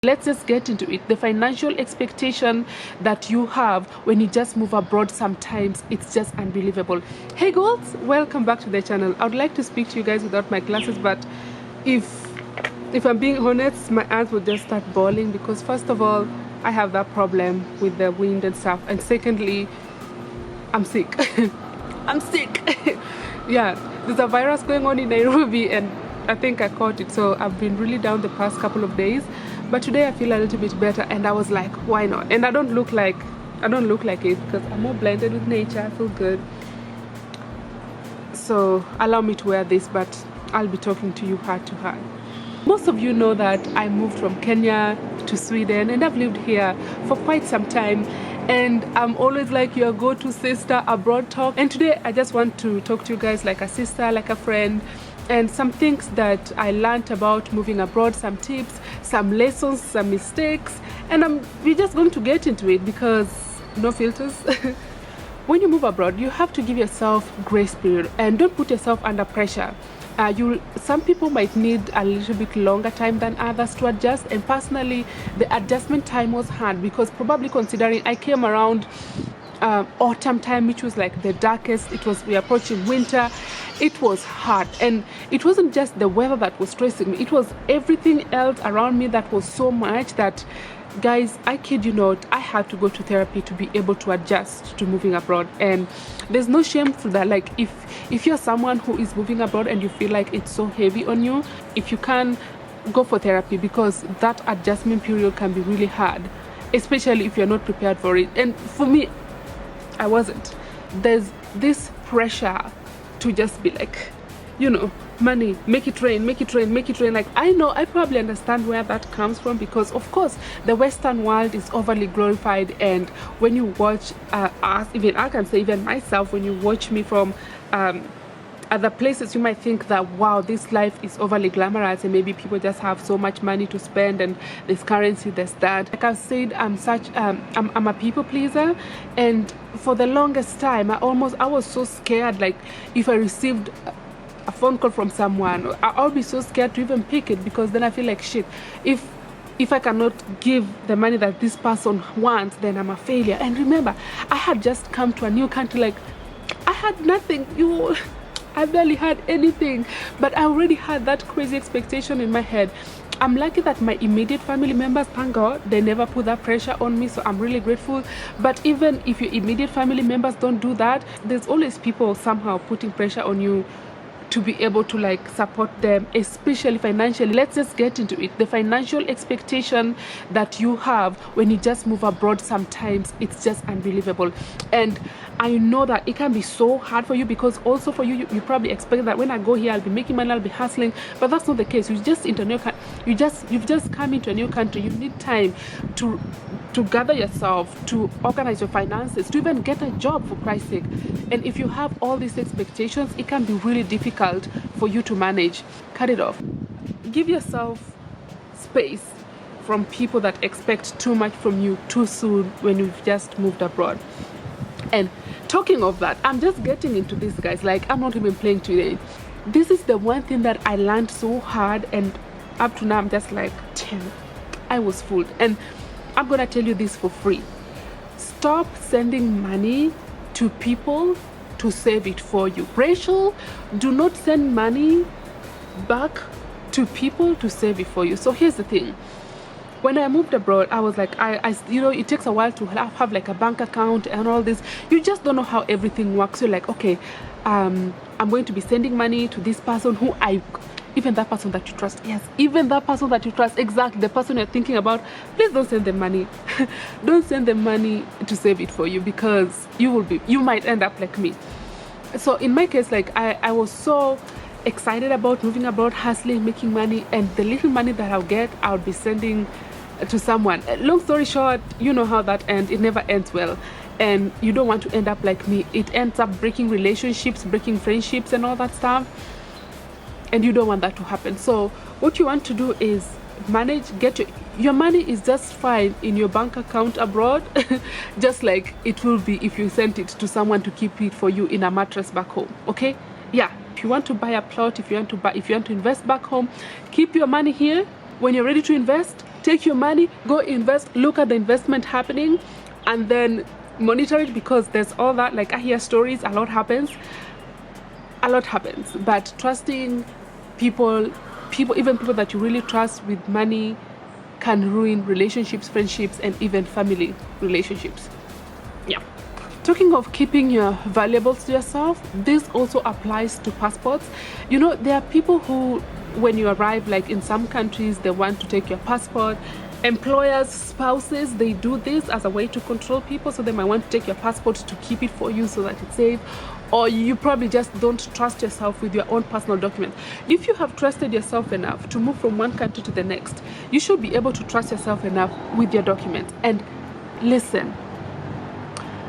Let's just get into it. The financial expectation that you have when you just move abroad, sometimes it's just unbelievable. Hey girls, welcome back to the channel. I would like to speak to you guys without my glasses, but if I'm being honest, my eyes would just start bawling because first of all, I have that problem with the wind and stuff, and secondly, I'm sick. I'm sick. Yeah, there's a virus going on in Nairobi and I think I caught it, so I've been really down the past couple of days, but today I feel a little bit better and I was like, why not? And I don't look like it because I'm more blended with nature. I feel good, so allow me to wear this, but I'll be talking to you heart to heart. Most of you know that I moved from Kenya to Sweden and I've lived here for quite some time, and I'm always like your go-to sister abroad talk, and today I just want to talk to you guys like a sister, like a friend, and some things that I learned about moving abroad, some tips, some lessons, some mistakes, and we're just going to get into it because no filters. When you move abroad, you have to give yourself grace period and don't put yourself under pressure. Some people might need a little bit longer time than others to adjust, and personally the adjustment time was hard because probably considering I came around autumn time, which was like the darkest. We approaching winter. It was hard, and it wasn't just the weather that was stressing me, it was everything else around me that was so much that, guys, I kid you not, I had to go to therapy to be able to adjust to moving abroad. And there's no shame for that. Like if you're someone who is moving abroad and you feel like it's so heavy on you, if you can, go for therapy, because that adjustment period can be really hard, especially if you're not prepared for it. And for me, I wasn't. There's this pressure to just be like, you know, money, make it rain, make it rain, make it rain. Like, I know, I probably understand where that comes from, because of course the Western world is overly glorified, and when you watch us, even I can say even myself, when you watch me from other places, you might think that, wow, this life is overly glamorous and maybe people just have so much money to spend and there's currency, there's that. Like I've said, I'm a people pleaser, and for the longest time I was so scared. Like if I received a phone call from someone, I'll be so scared to even pick it, because then I feel like shit, if I cannot give the money that this person wants, then I'm a failure. And remember, I had just come to a new country, like I had nothing. I barely had anything, but I already had that crazy expectation in my head. I'm lucky that my immediate family members, thank God, they never put that pressure on me, so I'm really grateful. But even if your immediate family members don't do that, there's always people somehow putting pressure on you to be able to like support them, especially financially. Let's just get into it. The financial expectation that you have when you just move abroad, sometimes it's just unbelievable. And I know that it can be so hard for you, because also for you, you probably expect that when I go here I'll be making money, I'll be hustling, but that's not the case. You've just come into a new country. You need time to gather yourself, to organize your finances, to even get a job, for Christ's sake. And if you have all these expectations, it can be really difficult for you to manage. Cut it off. Give yourself space from people that expect too much from you too soon when you've just moved abroad. And talking of that, I'm just getting into this, guys. Like, I'm not even playing today. This is the one thing that I learned so hard, and up to now I'm just like, damn, I was fooled. And I'm gonna tell you this for free. Stop sending money to people to save it for you. Rachel, do not send money back to people to save it for you. So here's the thing. When I moved abroad, I was like, you know, it takes a while to have like a bank account and all this. You just don't know how everything works. You're like, okay, I'm going to be sending money to this person who even that person that you trust. Yes, even that person that you trust, exactly, the person you're thinking about. Please don't send them money. Don't send them money to save it for you, because you might end up like me. So in my case, like I was so excited about moving abroad, hustling, making money, and the little money that I'll get, I'll be sending to someone. Long story short, you know how that ends. It never ends well, and you don't want to end up like me. It ends up breaking relationships, breaking friendships and all that stuff, and you don't want that to happen. So what you want to do is manage, your money is just fine in your bank account abroad, just like it will be if you sent it to someone to keep it for you in a mattress back home. Okay, yeah, if you want to buy a plot, if you want to invest back home, keep your money here. When you're ready to invest, take your money, go invest, look at the investment happening, and then monitor it, because there's all that, like I hear stories, a lot happens, but trusting people, even people that you really trust with money, can ruin relationships, friendships, and even family relationships. Yeah. Talking of keeping your valuables to yourself, this also applies to passports. You know, there are people who, when you arrive, like in some countries, they want to take your passport. Employers, spouses, they do this as a way to control people, so they might want to take your passport to keep it for you so that it's safe. Or you probably just don't trust yourself with your own personal documents. If you have trusted yourself enough to move from one country to the next, you should be able to trust yourself enough with your documents. And listen,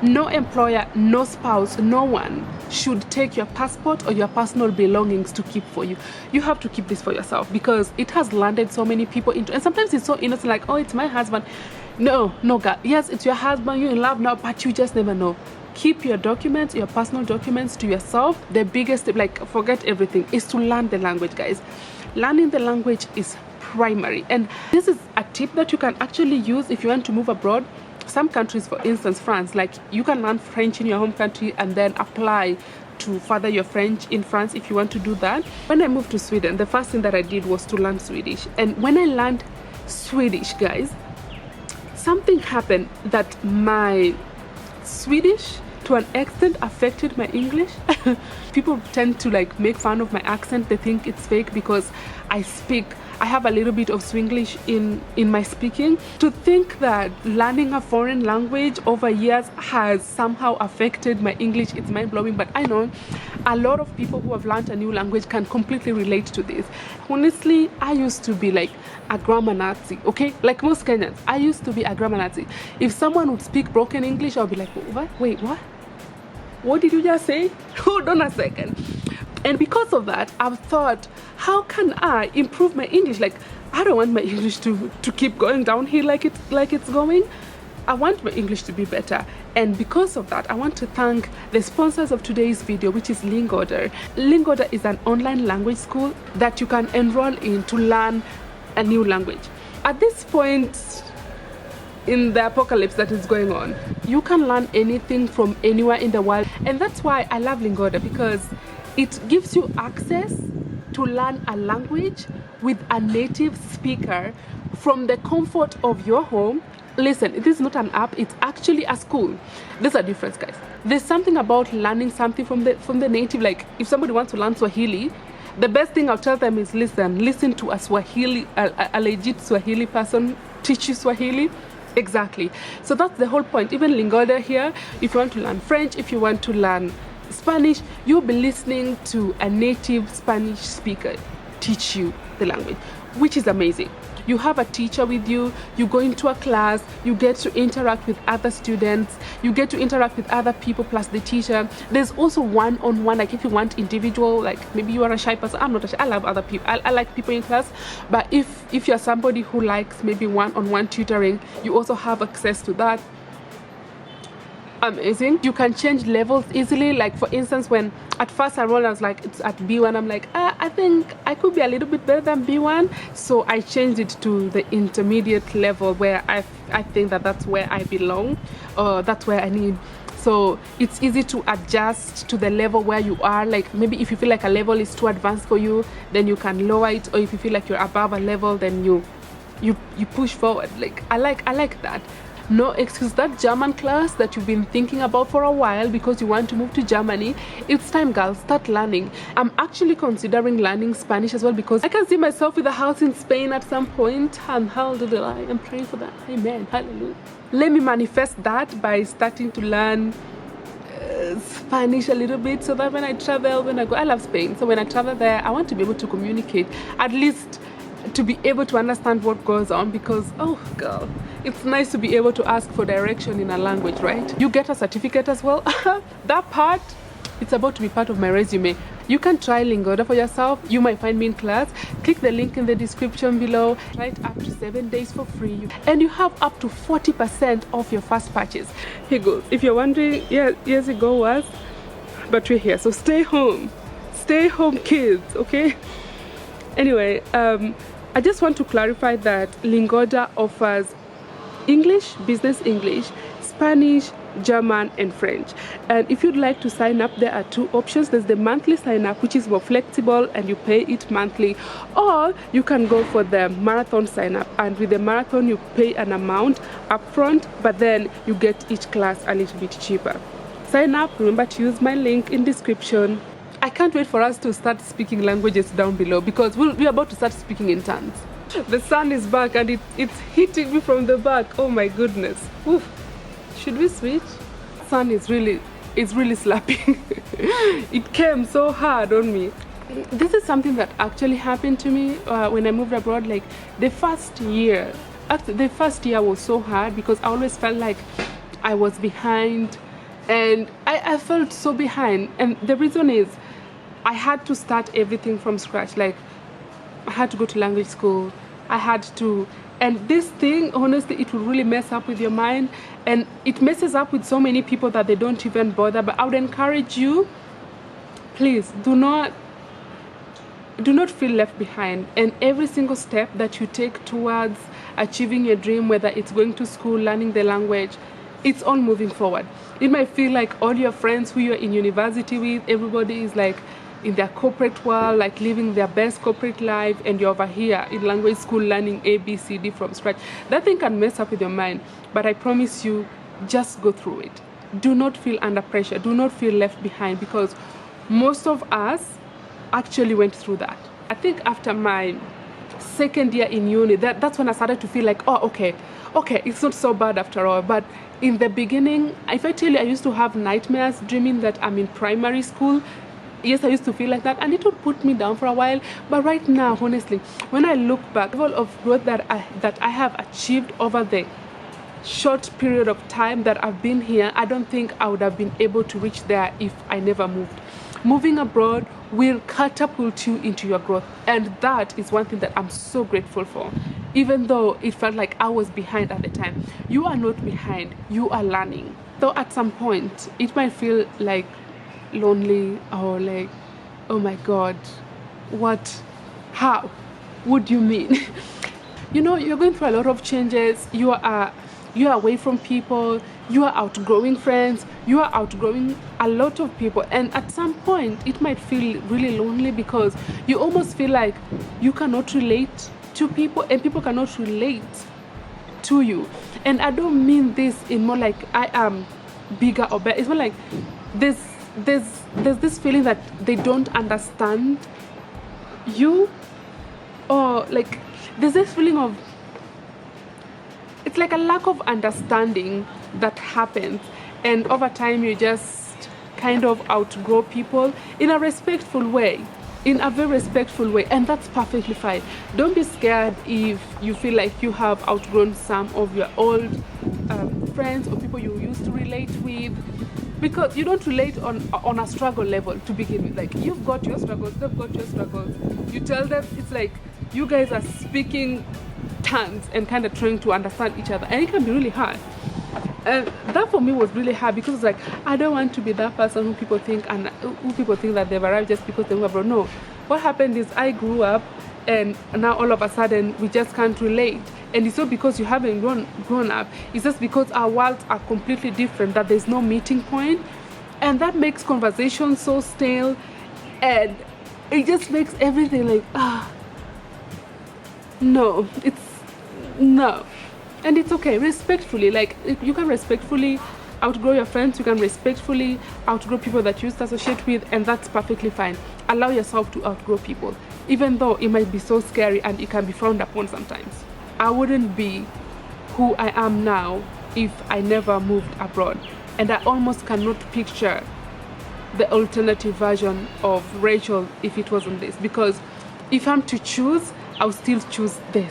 no employer, no spouse, no one should take your passport or your personal belongings to keep for you. You have to keep this for yourself, because it has landed so many people into, and sometimes it's so innocent, like, oh, it's my husband. No, girl. Yes, it's your husband, you're in love now, but you just never know. Keep your documents, your personal documents, to yourself. The biggest tip, like, forget everything, is to learn the language, guys. Learning the language is primary, and this is a tip that you can actually use if you want to move abroad. Some countries, for instance France, like, you can learn French in your home country and then apply to further your French in France if you want to do that. When I moved to Sweden, the first thing that I did was to learn Swedish. And when I learned Swedish, guys, something happened that my Swedish to an extent affected my English. People tend to like make fun of my accent. They think it's fake because I have a little bit of Swinglish in my speaking. To think that learning a foreign language over years has somehow affected my English, it's mind-blowing. But I know a lot of people who have learned a new language can completely relate to this. Honestly, I used to be like a grammar Nazi, okay? Like most Kenyans, I used to be a grammar Nazi. If someone would speak broken English, I'll be like, what? Wait, what? What did you just say? Hold on a second. And because of that, I've thought, how can I improve my English? Like, I don't want my English to keep going downhill like it's going. I want my English to be better. And because of that, I want to thank the sponsors of today's video, which is Lingoder. Lingoder is an online language school that you can enroll in to learn a new language. At this point in the apocalypse that is going on, you can learn anything from anywhere in the world. And that's why I love Lingoder, because it gives you access to learn a language with a native speaker from the comfort of your home. Listen, this is not an app, it's actually a school. There's a difference, guys. There's something about learning something from the native. Like, if somebody wants to learn Swahili, the best thing I'll tell them is listen to a Swahili, a legit Swahili person teach you Swahili. Exactly. So that's the whole point. Even Lingoder here, if you want to learn French, if you want to learn Spanish, you'll be listening to a native Spanish speaker teach you the language, which is amazing. You have a teacher with you, you go into a class, you get to interact with other students, you get to interact with other people plus the teacher. There's also one-on-one, like if you want individual, like maybe you are a shy person. I'm not a shy, I love other people, I like people in class. But if you're somebody who likes maybe one-on-one tutoring, you also have access to that. Amazing. You can change levels easily. Like, for instance, when at first I rolled, I was like, it's at B1. I'm like, I think I could be a little bit better than B1. So I changed it to the intermediate level, where I think that's where I belong, or that's where I need. So it's easy to adjust to the level where you are. Like, maybe if you feel like a level is too advanced for you, then you can lower it. Or if you feel like you're above a level, then you push forward. Like, I like that. No excuse. That German class that you've been thinking about for a while because you want to move to Germany, it's time, girls, start learning. I'm actually considering learning Spanish as well, because I can see myself with a house in Spain at some point, and hallelujah, I'm praying for that. Amen. Hallelujah. Let me manifest that by starting to learn Spanish a little bit, so that when I travel, when I go, I love Spain, so when I travel there, I want to be able to communicate, at least to be able to understand what goes on, because, oh girl, it's nice to be able to ask for direction in a language, right? You get a certificate as well. That part, it's about to be part of my resume. You can try Lingoder for yourself. You might find me in class. Click the link in the description below. Try it up to 7 days for free, and you have up to 40% off your first purchase. Here goes. If you're wondering, yeah, years ago was, but we're here, so stay home, kids, okay? Anyway, I just want to clarify that Lingoda offers English, business English, Spanish, German and French. And if you'd like to sign up, there are two options. There's the monthly sign up, which is more flexible and you pay it monthly, or you can go for the marathon sign up, and with the marathon you pay an amount upfront, but then you get each class a little bit cheaper. Sign up, remember to use my link in description. I can't wait for us to start speaking languages down below, because we're about to start speaking in tongues. The sun is back and it's hitting me from the back. Oh my goodness. Oof. Should we switch? Sun is really slapping. It came so hard on me. This is something that actually happened to me when I moved abroad. Like the first year was so hard because I always felt like I was behind, and I felt so behind. And the reason is I had to start everything from scratch. Like I had to go to language school. And this thing, honestly, it will really mess up with your mind, and it messes up with so many people that they don't even bother. But I would encourage you, please do not feel left behind. And every single step that you take towards achieving your dream, whether it's going to school, learning the language, it's all moving forward. It might feel like all your friends who you're in university with, everybody is like in their corporate world, like living their best corporate life, and you're over here in language school learning A, B, C, D from scratch. That thing can mess up with your mind, but I promise you, just go through it. Do not feel under pressure. Do not feel left behind, because most of us actually went through that. I think after my second year in uni, that's when I started to feel like, oh, okay, it's not so bad after all. But in the beginning, if I tell you, I used to have nightmares dreaming that I'm in primary school. Yes, I used to feel like that, and it would put me down for a while. But right now, honestly, when I look back, the level of growth that I have achieved over the short period of time that I've been here, I don't think I would have been able to reach there if I never moved. Moving abroad will catapult you into your growth, and that is one thing that I'm so grateful for. Even though it felt like I was behind at the time, you are not behind, you are learning. Though at some point it might feel like lonely, or like, oh my god, how would you mean? You know, you're going through a lot of changes. You are away from people, you are outgrowing friends, you are outgrowing a lot of people, and at some point it might feel really lonely, because you almost feel like you cannot relate to people and people cannot relate to you. And I don't mean this in more like I am bigger or better. It's more like there's this feeling that they don't understand you, or like there's this feeling of, it's like a lack of understanding that happens, and over time you just kind of outgrow people in a respectful way, in a very respectful way, and that's perfectly fine. Don't be scared if you feel like you have outgrown some of your old friends or people you used to relate with, because you don't relate on a struggle level to begin with. Like, you've got your struggles, they've got your struggles. You tell them, it's like you guys are speaking tongues and kind of trying to understand each other, and it can be really hard. And that for me was really hard, because it's like, I don't want to be that person who people think that they've arrived just because they were abroad. No, what happened is I grew up, and now all of a sudden we just can't relate. And it's not because you haven't grown up, it's just because our worlds are completely different, that there's no meeting point, and that makes conversation so stale, and it just makes everything like, no. And it's okay, respectfully. Like, you can respectfully outgrow your friends, you can respectfully outgrow people that you used to associate with, and that's perfectly fine. Allow yourself to outgrow people, even though it might be so scary and it can be frowned upon sometimes. I wouldn't be who I am now if I never moved abroad, and I almost cannot picture the alternative version of Rachel if it wasn't this, because if I'm to choose, I'll still choose this,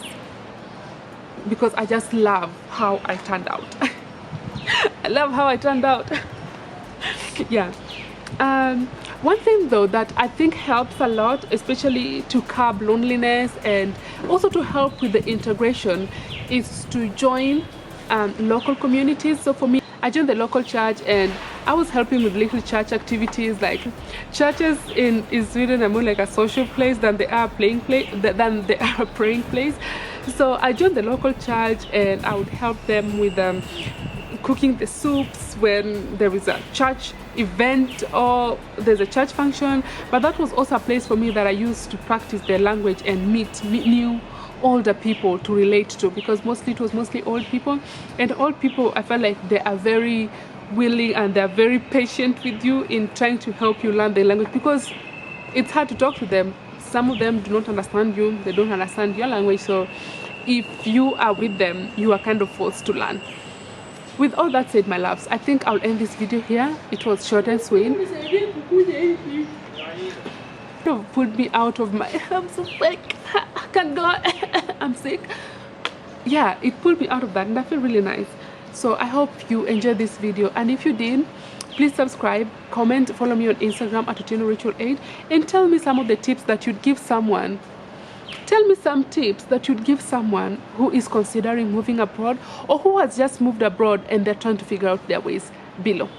because I just love how I turned out. I love how I turned out. Yeah. One thing though that I think helps a lot, especially to curb loneliness and also to help with the integration, is to join local communities. So for me, I joined the local church, and I was helping with little church activities. Like, churches in Sweden are more like a social place than they are a praying place. So I joined the local church, and I would help them with cooking the soups when there is a church event or there's a church function. But that was also a place for me that I used to practice their language and meet new older people to relate to, because it was mostly old people. And old people, I felt like they are very willing and they're very patient with you in trying to help you learn the language, because it's hard to talk to them. Some of them do not understand you, they don't understand your language. So if you are with them, you are kind of forced to learn. With all that said, my loves, I think I'll end this video here. It was short and sweet. Put me out of my, I'm so sick, I can't go, I'm sick. Yeah, it pulled me out of that, and I feel really nice. So I hope you enjoyed this video, and if you did, please subscribe, comment, follow me on Instagram at Otieno8, and tell me some of the tips that you'd give someone. Tell me some tips that you'd give someone who is considering moving abroad, or who has just moved abroad and they're trying to figure out their ways below.